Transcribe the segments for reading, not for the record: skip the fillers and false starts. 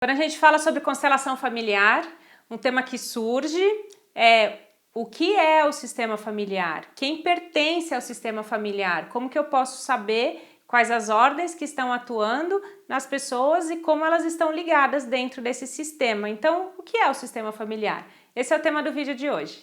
Quando a gente fala sobre constelação familiar, um tema que surge é o que é o sistema familiar? Quem pertence ao sistema familiar? Como que eu posso saber quais as ordens que estão atuando nas pessoas e como elas estão ligadas dentro desse sistema? Então, o que é o sistema familiar? Esse é o tema do vídeo de hoje.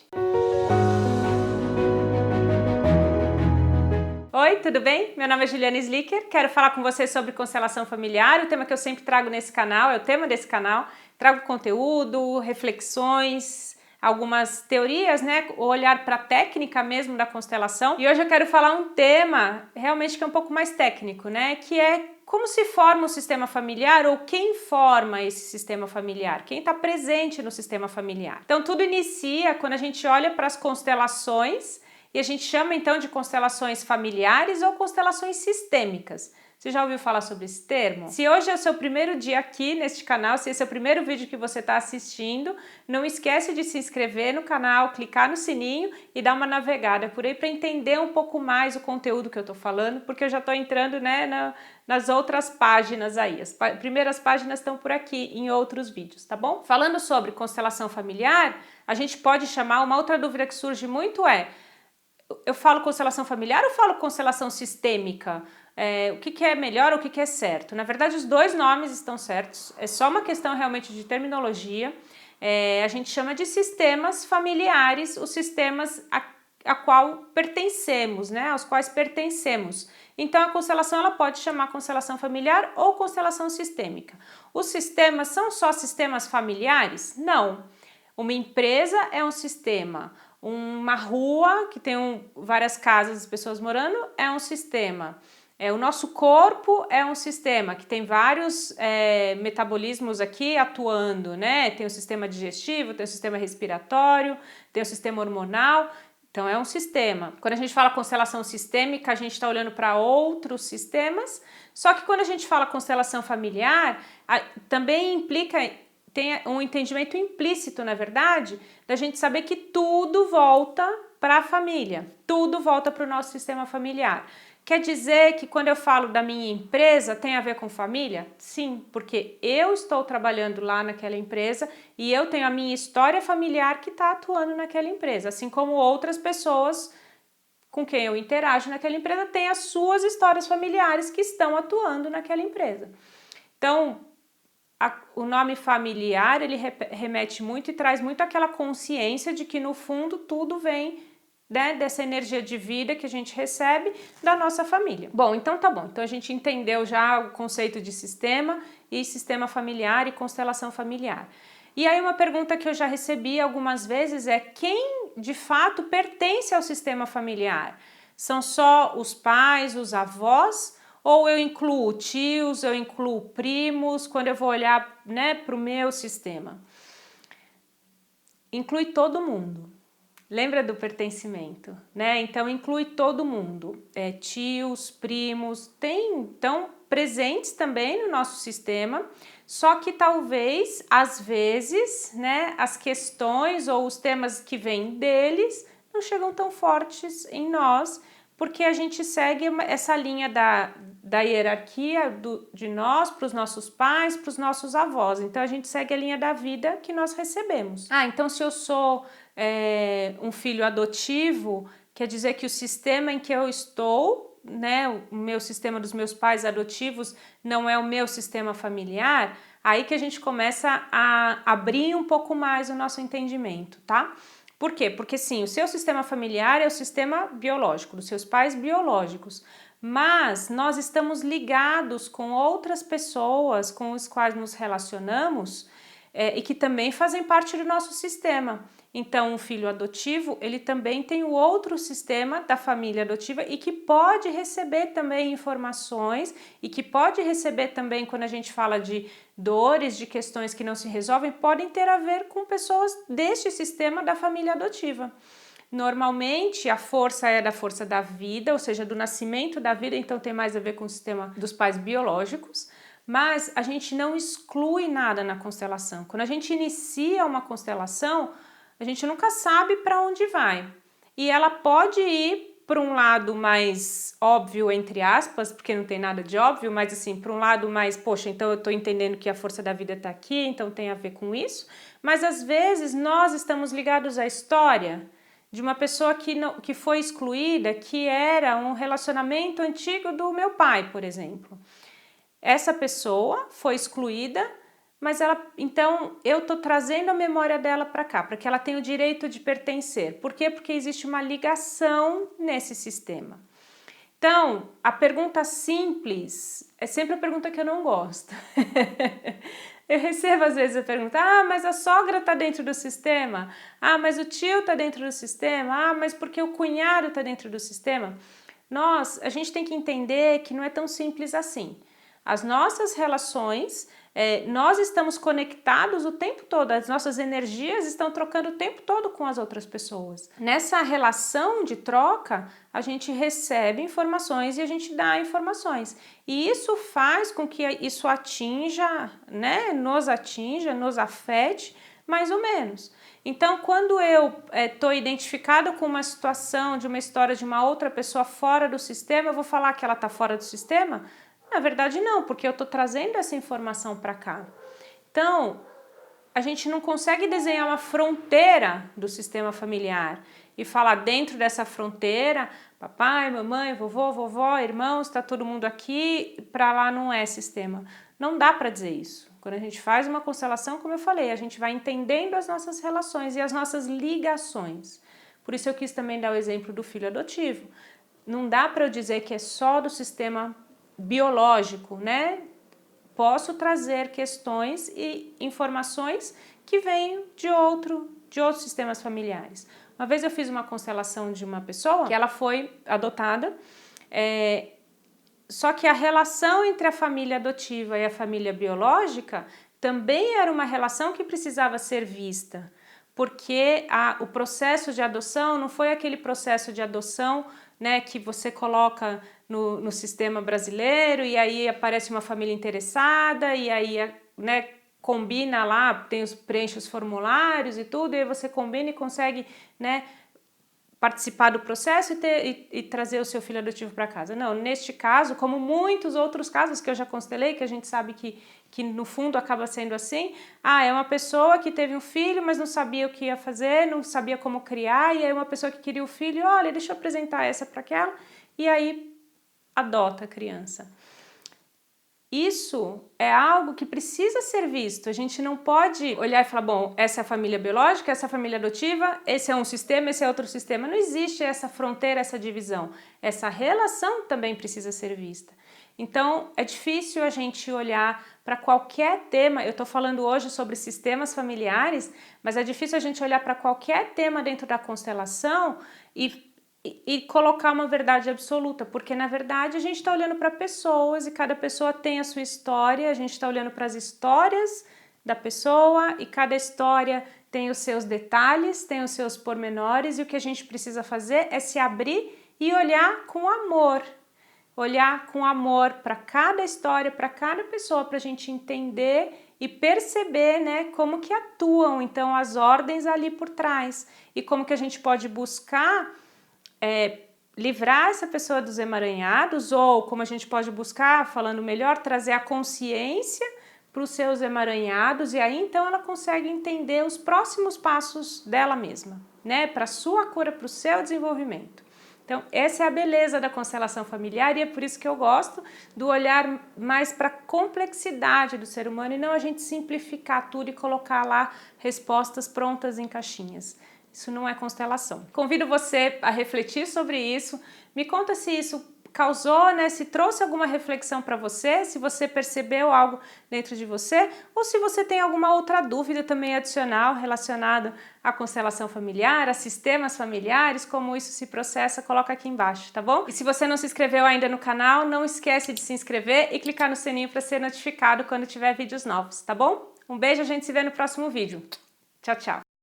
Oi, tudo bem? Meu nome é Juliana Slicker, quero falar com você sobre constelação familiar, o tema que eu sempre trago nesse canal, é o tema desse canal, trago conteúdo, reflexões, algumas teorias, né, o olhar para a técnica mesmo da constelação, e hoje eu quero falar um tema realmente que é um pouco mais técnico, né, que é como se forma o sistema familiar ou quem forma esse sistema familiar, quem está presente no sistema familiar. Então tudo inicia quando a gente olha para as constelações, e a gente chama então de constelações familiares ou constelações sistêmicas. Você já ouviu falar sobre esse termo? Se hoje é o seu primeiro dia aqui neste canal, se esse é o primeiro vídeo que você está assistindo, não esquece de se inscrever no canal, clicar no sininho e dar uma navegada por aí para entender um pouco mais o conteúdo que eu estou falando, porque eu já estou entrando, né, nas outras páginas aí. As primeiras páginas estão por aqui em outros vídeos, tá bom? Falando sobre constelação familiar, a gente pode chamar, uma outra dúvida que surge muito eu falo constelação familiar ou falo constelação sistêmica? O que é melhor ou o que é certo? Na verdade, os dois nomes estão certos, é só uma questão realmente de terminologia. A gente chama de sistemas familiares, os sistemas a qual pertencemos, né? Aos quais pertencemos. Então, a constelação ela pode chamar constelação familiar ou constelação sistêmica. Os sistemas são só sistemas familiares? Não. Uma empresa é um sistema. Uma rua que tem várias casas, pessoas morando, é um sistema. O nosso corpo é um sistema que tem vários metabolismos aqui atuando, né? Tem o sistema digestivo, tem o sistema respiratório, tem o sistema hormonal. Então é um sistema. Quando a gente fala constelação sistêmica, a gente está olhando para outros sistemas. Só que quando a gente fala constelação familiar, também implica, tem um entendimento implícito, na verdade, da gente saber que tudo volta para a família, tudo volta para o nosso sistema familiar. Quer dizer que quando eu falo da minha empresa, tem a ver com família? Sim, porque eu estou trabalhando lá naquela empresa e eu tenho a minha história familiar que está atuando naquela empresa, assim como outras pessoas com quem eu interajo naquela empresa têm as suas histórias familiares que estão atuando naquela empresa. Então, o nome familiar, ele remete muito e traz muito aquela consciência de que no fundo tudo vem, né, dessa energia de vida que a gente recebe da nossa família. Bom, então tá bom. Então a gente entendeu já o conceito de sistema e sistema familiar e constelação familiar. E aí uma pergunta que eu já recebi algumas vezes é quem de fato pertence ao sistema familiar? São só os pais, os avós? Ou eu incluo tios, eu incluo primos, quando eu vou olhar, né, para o meu sistema? Inclui todo mundo. Lembra do pertencimento, né? Então inclui todo mundo. Tios, primos, estão presentes também no nosso sistema, só que talvez, às vezes, né, as questões ou os temas que vêm deles não chegam tão fortes em nós, porque a gente segue essa linha da hierarquia de nós para os nossos pais, para os nossos avós. Então a gente segue a linha da vida que nós recebemos. Então se eu sou um filho adotivo, quer dizer que o sistema em que eu estou, né, o meu sistema dos meus pais adotivos não é o meu sistema familiar, aí que a gente começa a abrir um pouco mais o nosso entendimento, tá? Por quê? Porque sim, o seu sistema familiar é o sistema biológico, dos seus pais biológicos, mas nós estamos ligados com outras pessoas com as quais nos relacionamos e que também fazem parte do nosso sistema. Então, um filho adotivo, ele também tem o outro sistema da família adotiva e que pode receber também informações e que pode receber também, quando a gente fala de dores, de questões que não se resolvem, podem ter a ver com pessoas deste sistema da família adotiva. Normalmente, a força é da força da vida, ou seja, do nascimento da vida, então tem mais a ver com o sistema dos pais biológicos, mas a gente não exclui nada na constelação. Quando a gente inicia uma constelação, a gente nunca sabe para onde vai. E ela pode ir para um lado mais óbvio, entre aspas, porque não tem nada de óbvio, mas assim, para um lado mais, poxa, então eu tô entendendo que a força da vida tá aqui, então tem a ver com isso, mas às vezes nós estamos ligados à história de uma pessoa que foi excluída, que era um relacionamento antigo do meu pai, por exemplo. Essa pessoa foi excluída, mas então eu tô trazendo a memória dela para cá, para que ela tenha o direito de pertencer. Por quê? Porque existe uma ligação nesse sistema. Então, a pergunta simples é sempre a pergunta que eu não gosto. Eu recebo às vezes a pergunta, mas a sogra está dentro do sistema? Mas o tio está dentro do sistema? Mas porque o cunhado está dentro do sistema? A gente tem que entender que não é tão simples assim. As nossas relações, nós estamos conectados o tempo todo, as nossas energias estão trocando o tempo todo com as outras pessoas. Nessa relação de troca, a gente recebe informações e a gente dá informações. E isso faz com que isso atinja, né, nos afete mais ou menos. Então, quando eu estou identificada com uma situação, de uma história de uma outra pessoa fora do sistema, eu vou falar que ela está fora do sistema? Na verdade não, porque eu estou trazendo essa informação para cá. Então, a gente não consegue desenhar uma fronteira do sistema familiar e falar dentro dessa fronteira, papai, mamãe, vovô, vovó, irmãos, está todo mundo aqui, para lá não é sistema. Não dá para dizer isso. Quando a gente faz uma constelação, como eu falei, a gente vai entendendo as nossas relações e as nossas ligações. Por isso eu quis também dar o exemplo do filho adotivo. Não dá para eu dizer que é só do sistema biológico, né? Posso trazer questões e informações que vêm de outros sistemas familiares. Uma vez eu fiz uma constelação de uma pessoa que ela foi adotada, só que a relação entre a família adotiva e a família biológica também era uma relação que precisava ser vista, porque o processo de adoção não foi aquele processo de adoção, né, que você coloca no sistema brasileiro e aí aparece uma família interessada e aí, né, combina lá, preenche os formulários e tudo, e aí você combina e consegue, né, participar do processo e trazer o seu filho adotivo para casa. Não, neste caso, como muitos outros casos que eu já constelei, que a gente sabe que no fundo acaba sendo assim, é uma pessoa que teve um filho, mas não sabia o que ia fazer, não sabia como criar, e aí uma pessoa que queria o filho, olha, deixa eu apresentar essa para aquela, e aí adota a criança. Isso é algo que precisa ser visto. A gente não pode olhar e falar, bom, essa é a família biológica, essa é a família adotiva, esse é um sistema, esse é outro sistema. Não existe essa fronteira, essa divisão. Essa relação também precisa ser vista. Então, é difícil a gente olhar para qualquer tema. Eu estou falando hoje sobre sistemas familiares, mas é difícil a gente olhar para qualquer tema dentro da constelação e colocar uma verdade absoluta, porque na verdade a gente está olhando para pessoas e cada pessoa tem a sua história, a gente está olhando para as histórias da pessoa e cada história tem os seus detalhes, tem os seus pormenores, e o que a gente precisa fazer é se abrir e olhar com amor para cada história, para cada pessoa, para a gente entender e perceber, né, como que atuam então as ordens ali por trás e como que a gente pode buscar livrar essa pessoa dos emaranhados, ou como a gente pode buscar, falando melhor, trazer a consciência para os seus emaranhados, e aí então ela consegue entender os próximos passos dela mesma, né, para a sua cura, para o seu desenvolvimento. Então essa é a beleza da constelação familiar e é por isso que eu gosto do olhar mais para a complexidade do ser humano e não a gente simplificar tudo e colocar lá respostas prontas em caixinhas. Isso não é constelação. Convido você a refletir sobre isso. Me conta se isso causou, né, se trouxe alguma reflexão para você, se você percebeu algo dentro de você, ou se você tem alguma outra dúvida também adicional relacionada à constelação familiar, a sistemas familiares, como isso se processa, coloca aqui embaixo, tá bom? E se você não se inscreveu ainda no canal, não esquece de se inscrever e clicar no sininho para ser notificado quando tiver vídeos novos, tá bom? Um beijo, a gente se vê no próximo vídeo. Tchau, tchau!